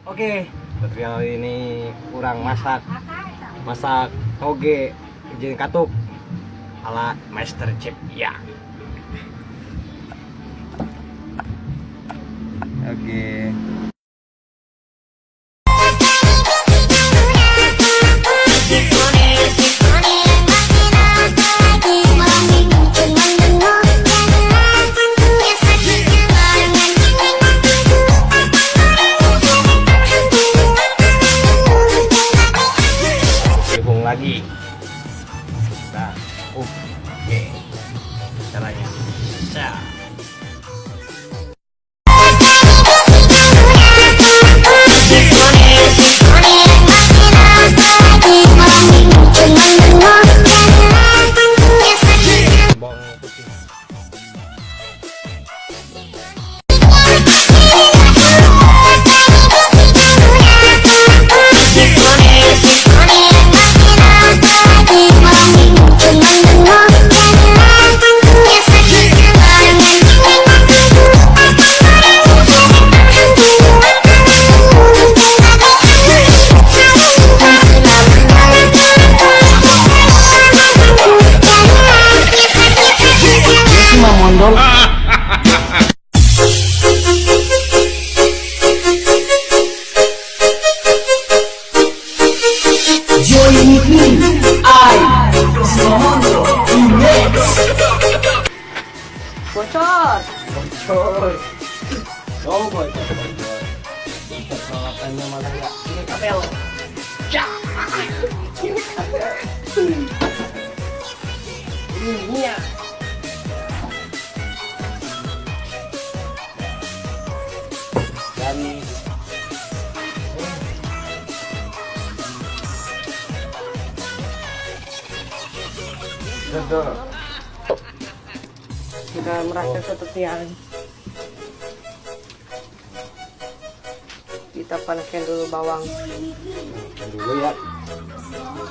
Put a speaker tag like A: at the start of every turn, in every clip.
A: Oke, tutorial ini kurang masak toge izin katuk ala Master Chef ya. Oke. Lagi nah, oke caranya bawang putih. Bocor. Oh bocor. Peralatannya malah nggak ini kabel. Ini kabel. Ini minyak. Dan
B: kita merasa seperti yang kita panaskan dulu bawang
A: dulu ya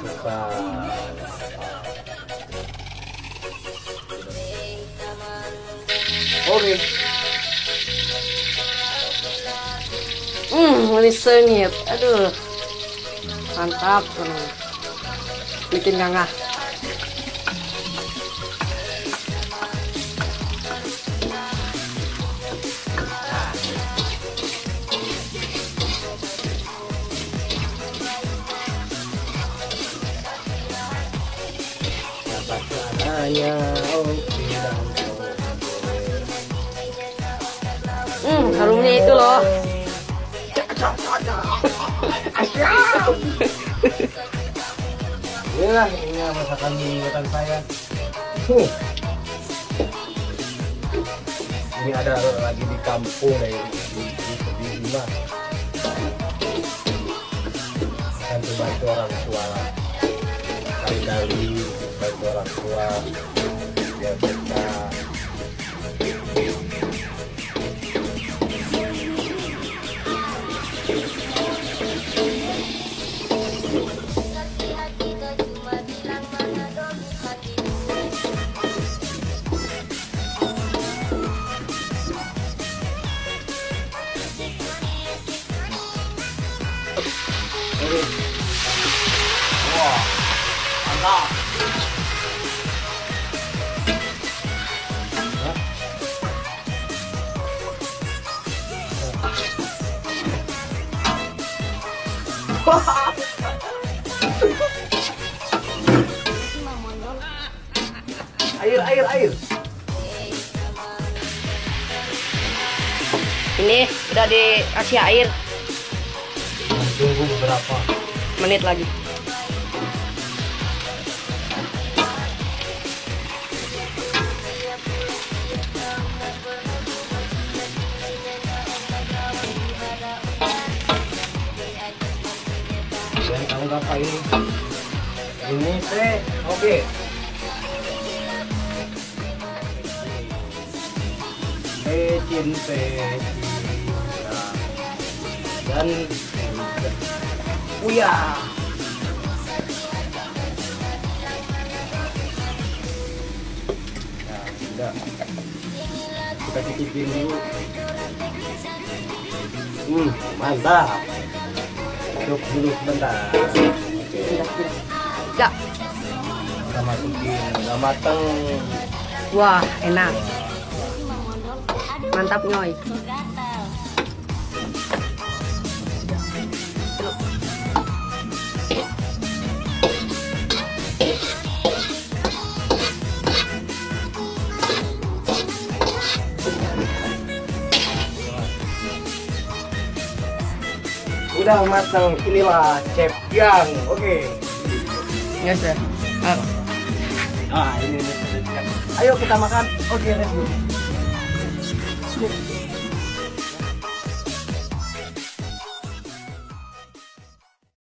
A: kita oke.
B: Manis sengit, aduh mantap, bikin ngangah.
A: Hanya
B: harumnya itu loh.
A: Inilah ini masakan buatan saya. Ini ada lagi di kampung di rumah. Dan bantu orang tua lah. Kali-kali bantu orang tua biar kita wah mantap. Air.
B: Ini udah dikasih air.
A: Tunggu beberapa
B: menit lagi.
A: dan tahu apa ini teh oke. Pecin dan uyah. Nah, udah kita cicipin dulu. Mantap. aduk dulu sebentar.
B: Ya,
A: Kita masukin, udah mateng.
B: wah enak. Mantap nyoy.
A: Udah matang, inilah chef yang oke.
B: Ya sudah.
A: Ah, ini. Ayo kita makan. Oke, let's go.